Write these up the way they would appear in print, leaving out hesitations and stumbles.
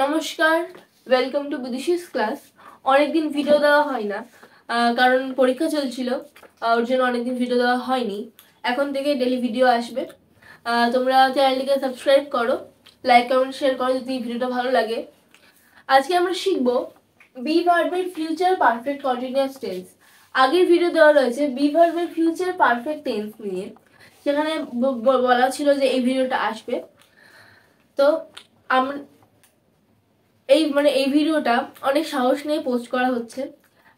নমস্কার, welcome to বিদুষিস class. অনেকদিন video দেওয়া হয় না, কারণ পরীক্ষা চলছিল, ওর জন্য অনেকদিন ভিডিও দেওয়া হয়নি। এখন থেকে ডেলি ভিডিও আসবে। তোমরা চ্যানেলটিকে সাবস্ক্রাইব করো, লাইক কমেন্ট শেয়ার করো যদি ভিডিওটা ভালো লাগে। আজকে আমরা শিখবো বি ভার্বের ফিউচার পারফেক্ট কন্টিনিউয়াস টেন্স। আগের ভিডিও দেওয়া রয়েছে বি ভার্বের ফিউচার পারফেক্ট টেন্স নিয়ে, সেখানে বলা ছিল যে এই ভিডিওটা আসবে। তো আমরা এই ভিডিওটা অনেক সাহস নিয়ে পোস্ট করা হচ্ছে।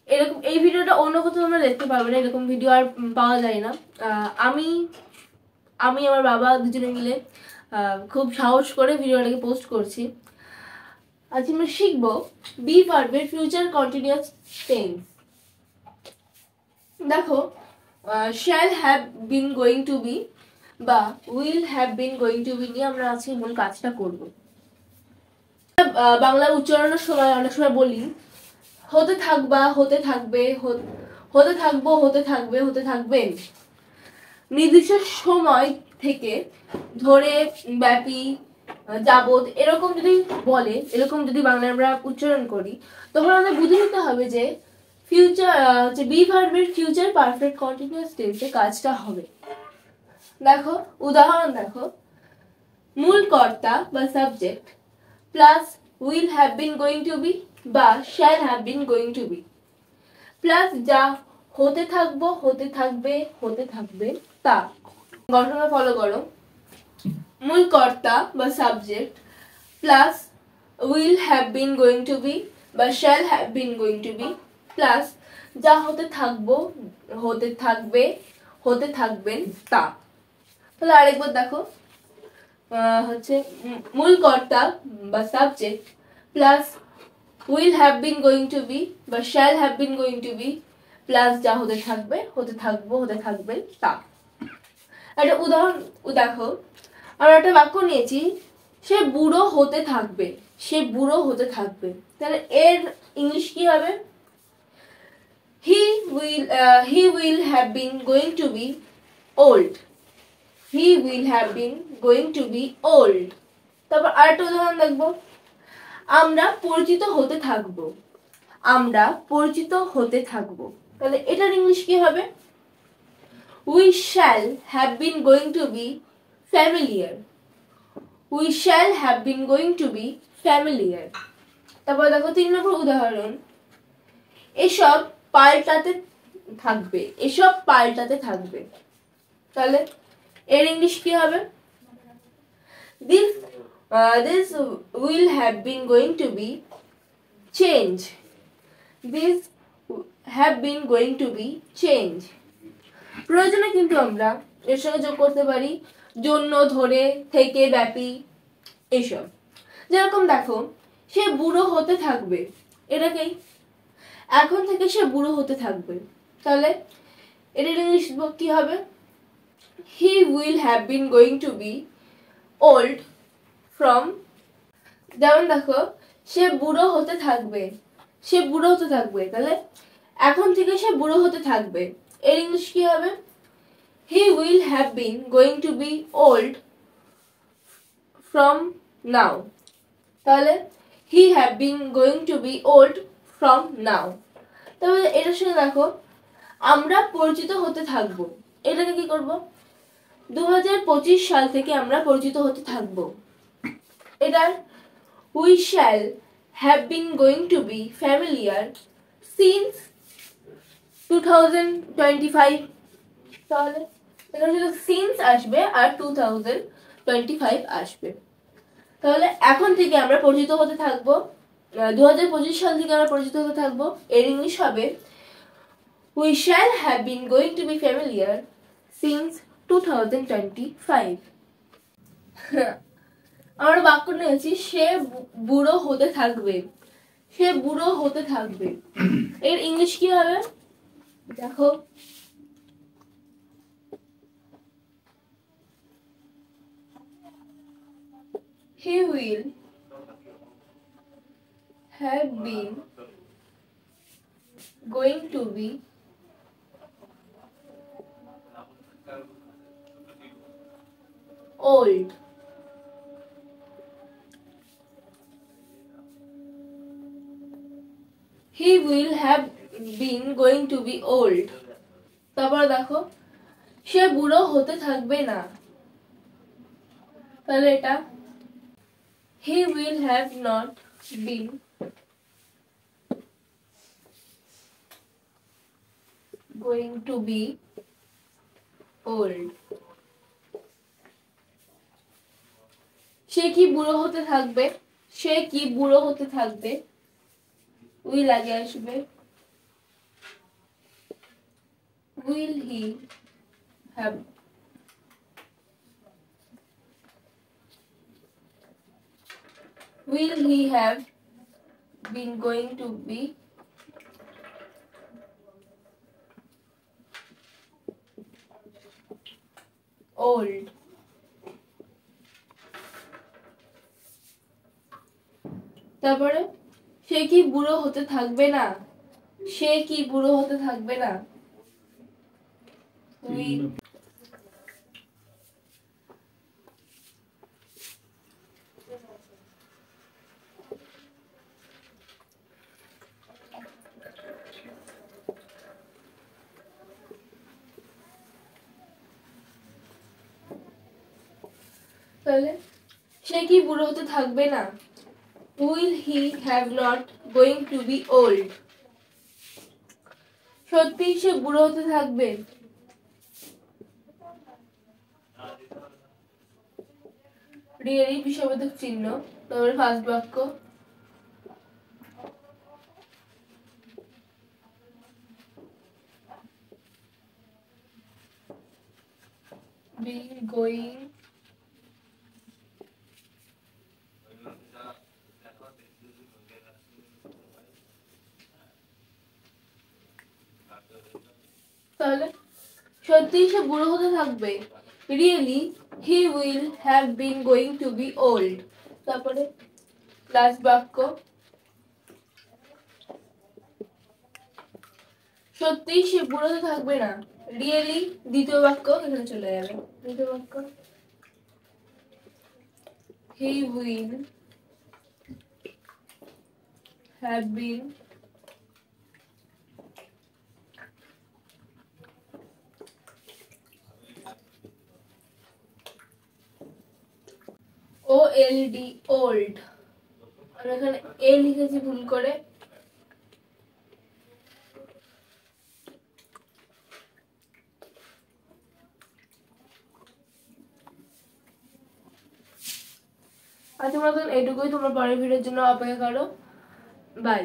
এরকম এই ভিডিওটা অন্য কোথাও তোমরা দেখতে পারবে না, এরকম ভিডিও আর পাওয়া যায় না। আমি আমি আমার বাবা দুজনে মিলে খুব সাহস করে ভিডিওটাকে পোস্ট করছি। আজ আমরা শিখবো বি ভার্বের ফিউচার কন্টিনিউয়াস টেন্স। দেখো, shall have been going to be বা will have been going to be নিয়ে আমরা আজকে মূল কাজটা করব। বাংলা উচ্চারণের সময় অনেক সময় বলি হতে থাকবা, হতে থাকবে, হতে থাকবো, হতে থাকবে, হতে থাকবেন। নির্দিষ্ট সময় থেকে ধরে, ব্যাপী, যাবত এরকম যদি বলে, এরকম যদি বাংলায় আমরা উচ্চারণ করি, তখন আমাদের বুঝে নিতে হবে যে ফিউচার যে বি ভার্বের ফিউচার পারফেক্ট কন্টিনিউয়াস টেন্সে কাজটা হবে। দেখো উদাহরণ, দেখো মূল কর্তা বা subject plus will have been going to be বা shall have been going to be plus যা হতে থাকবো, হতে থাকবে, হতে থাকবে তা। গঠনটা ফলো করো। মূল কর্তা বা subject plus will have been going to be বা shall have been going to be plus যা হতে থাকবো, হতে থাকবে, হতে থাকবেন তা। তাহলে আরেকবার দেখো, হচ্ছে মূল কর্তা বা subject plus will have been going to be বা shall have been going to be plus যা হতে থাকবে, হতে থাকবো, হতে থাকবে তা। একটা উদাহরণ দেখো, আমরা একটা বাক্য নিয়েছি সে বুড়ো হতে থাকবে, সে বুড়ো হতে থাকবে। তাহলে এর ইংলিশ কি হবে? He will have been going to be old. He will have been going to be old. তারপর আরেকটা উদাহরণ দেখবো, আমরা পরিচিত হতে থাকবো, আমরা পরিচিত হতে থাকবো। তাহলে এটার ইংলিশ কি হবে? We shall have been going to be familiar. We shall have been going to be familiar. তারপর দেখো 3 নম্বর উদাহরণ, এসব পাল্টাতে থাকবে, এসব পাল্টাতে থাকবে। তাহলে এর ইংলিশ কি হবে? This will have been going to be change. This have been going to be change. প্রয়োজনে কিন্তু আমরা এর সঙ্গে যোগ করতে পারি জন্য, ধরে, থেকে, ব্যাপী এসব। যেরকম দেখো, সে বুড়ো হতে থাকবে, এটাকেই এখন থেকে সে বুড়ো হতে থাকবে। তাহলে এটার ইংলিশ কি হবে? He will have been going to be old from. যেমন দেখো, সে বুড়ো হতে থাকবে, সে বুড়ো হতে থাকবে। তাহলে এখন থেকে সে বুড়ো হতে থাকবে, এর ইংলিশ কি হবে? He will have been going to be old from now. তাহলে he have been going to be old from now. তাহলে এটার সঙ্গে দেখো, আমরা পরিচিত হতে থাকবো, এটাকে কি করব? 2025 সাল থেকে আমরা পরিচিত হতে থাকবো। এটার we shall have been going to be familiar since 2025. তাহলে এখানে শুধু সিন্স আসবে আর 2025 আসবে। তাহলে এখন থেকে আমরা পরিচিত হতে থাকবো, 2025 সাল থেকে আমরা পরিচিত হতে থাকবো। এর ইংলিশ হবে we shall have been going to be familiar since 2025. আমরা বাক্য নিয়েছি সে বুড়ো হতে থাকবে, সে বুড়ো হতে থাকবে। এর ইংলিশ কি হবে? দেখো, he will have been going to be old he will have been going to be old. তারপর দেখো সে বুড়ো হতে থাকবে না, তাহলে এটা he will have not been going to be old. সে কি বুড়ো হতে থাকবে, সে কি বুড়ো হতে থাকবে, will আগে আসবে, will he have been going to be old. তারপরে সে কি বুড়ো হতে থাকবে না, সে কি বুড়ো হতে থাকবে না, will তাহলে সে কি বুড়ো হতে থাকবে না, will he have not going to be old. সত্যি সে বুড়ো হতে থাকবে, really বিশ্ববোধক চিহ্ন, তারপরে ফার্স্ট বাক্য be going তাহলে সত্যি সে বুড়ো হতে থাকবে, really he will have been going to be old. তারপরে লাস্ট বাক্য সত্যি সে বুড়ো হতে থাকবে না, really দ্বিতীয় বাক্য এখানে চলে যাবে, দ্বিতীয় বাক্য he will have been old old, আমি এখানে এ লিখেছি ভুল করে, আজকের মতন এইটুকুই, তোমরা পরের ভিডিওর জন্য অপেক্ষা করো, বাই।